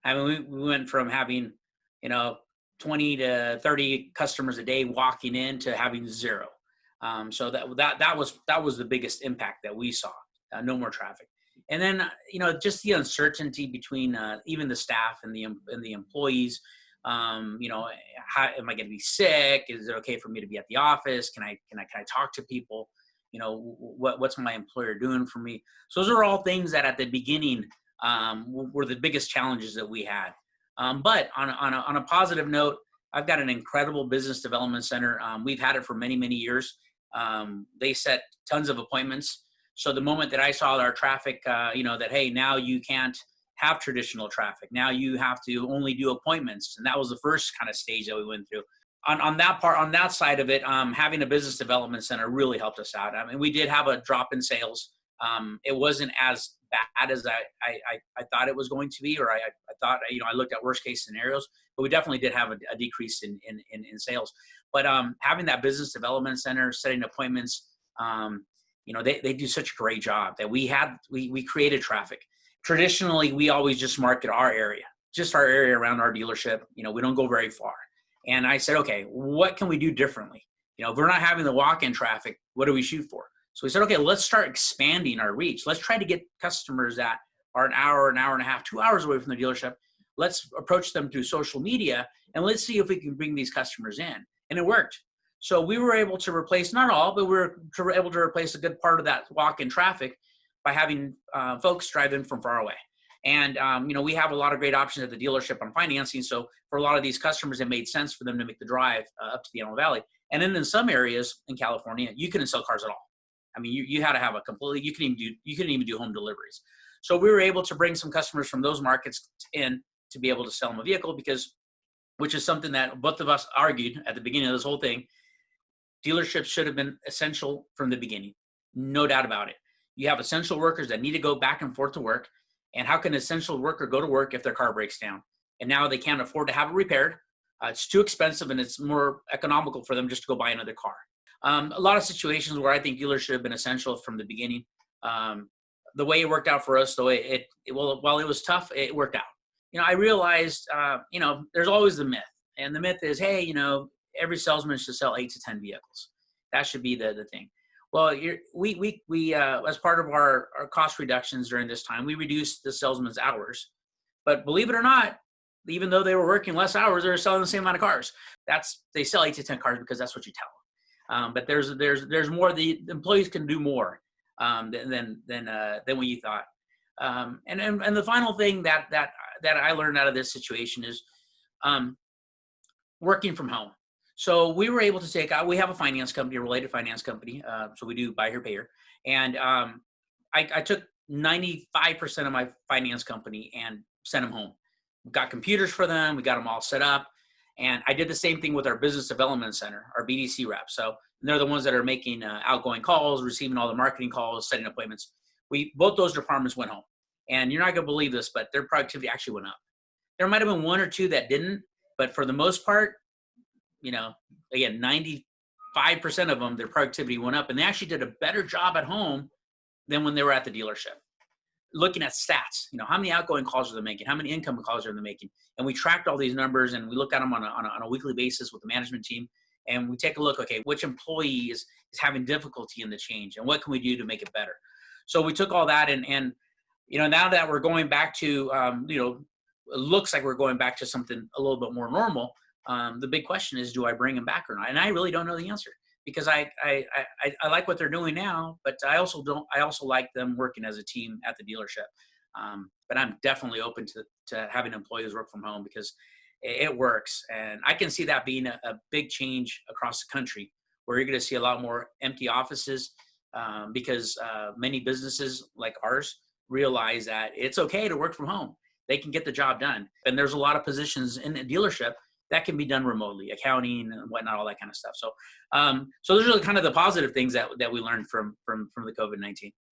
I mean, we went from having, you know, 20 to 30 customers a day walking in to having zero. So that was the biggest impact that we saw. No more traffic. And then, just the uncertainty between even the staff and the employees. How am I going to be sick? Is it okay for me to be at the office? Can I talk to people? What's my employer doing for me? So those are all things that at the beginning were the biggest challenges that we had. But on a positive note, I've got an incredible business development center. We've had it for many, many years. They set tons of appointments. So the moment that I saw our traffic, that, hey, now you can't have traditional traffic. Now you have to only do appointments. And that was the first kind of stage that we went through. On that side of it, having a business development center really helped us out. I mean, we did have a drop in sales. It wasn't as bad as I thought it was going to be, or I thought, I looked at worst case scenarios, but we definitely did have a decrease in sales. But having that business development center, setting appointments, they do such a great job that we created traffic. Traditionally, we always just market our area around our dealership. We don't go very far. And I said, okay, what can we do differently? If we're not having the walk-in traffic, what do we shoot for? So we said, okay, let's start expanding our reach. Let's try to get customers that are an hour and a half, 2 hours away from the dealership. Let's approach them through social media, and let's see if we can bring these customers in. And it worked. So we were able to replace, not all, but we were able to replace a good part of that walk-in traffic by having folks drive in from far away. And, we have a lot of great options at the dealership on financing. So for a lot of these customers, it made sense for them to make the drive up to the Antelope Valley. And then in some areas in California, you couldn't sell cars at all. I mean, you had to have you couldn't even do home deliveries. So we were able to bring some customers from those markets in to be able to sell them a vehicle, which is something that both of us argued at the beginning of this whole thing. Dealerships should have been essential from the beginning. No doubt about it. You have essential workers that need to go back and forth to work. And how can an essential worker go to work if their car breaks down? And now they can't afford to have it repaired. It's too expensive, and it's more economical for them just to go buy another car. A lot of situations where I think dealers should have been essential from the beginning. The way it worked out for us, while it was tough, it worked out. I realized, there's always the myth. And the myth is, hey, every salesman should sell 8 to 10 vehicles. That should be the thing. Well, we as part of our cost reductions during this time, we reduced the salesman's hours. But believe it or not, even though they were working less hours, they were selling the same amount of cars. They sell 8 to 10 cars because that's what you tell them. But there's more. The employees can do more than what you thought. And the final thing that I learned out of this situation is working from home. So we were able to we have a finance company, a related finance company. So we do buy here, pay here. And I took 95% of my finance company and sent them home. We got computers for them. We got them all set up. And I did the same thing with our business development center, our BDC reps. So they're the ones that are making outgoing calls, receiving all the marketing calls, setting appointments. Both those departments went home. And you're not going to believe this, but their productivity actually went up. There might have been one or two that didn't, but for the most part, again, 95% of them, their productivity went up, and they actually did a better job at home than when they were at the dealership. Looking at stats, how many outgoing calls are they making? How many incoming calls are they making? And we tracked all these numbers, and we look at them on a weekly basis with the management team, and we take a look, okay, which employee is having difficulty in the change, and what can we do to make it better? So we took all that, and now that we're going back to, it looks like we're going back to something a little bit more normal. The big question is, do I bring them back or not? And I really don't know the answer, because I like what they're doing now, but I also like them working as a team at the dealership. But I'm definitely open to having employees work from home, because it works. And I can see that being a big change across the country, where you're going to see a lot more empty offices, because many businesses like ours realize that it's okay to work from home. They can get the job done. And there's a lot of positions in the dealership that can be done remotely, accounting and whatnot, all that kind of stuff. So, so those are kind of the positive things that we learned from the COVID-19.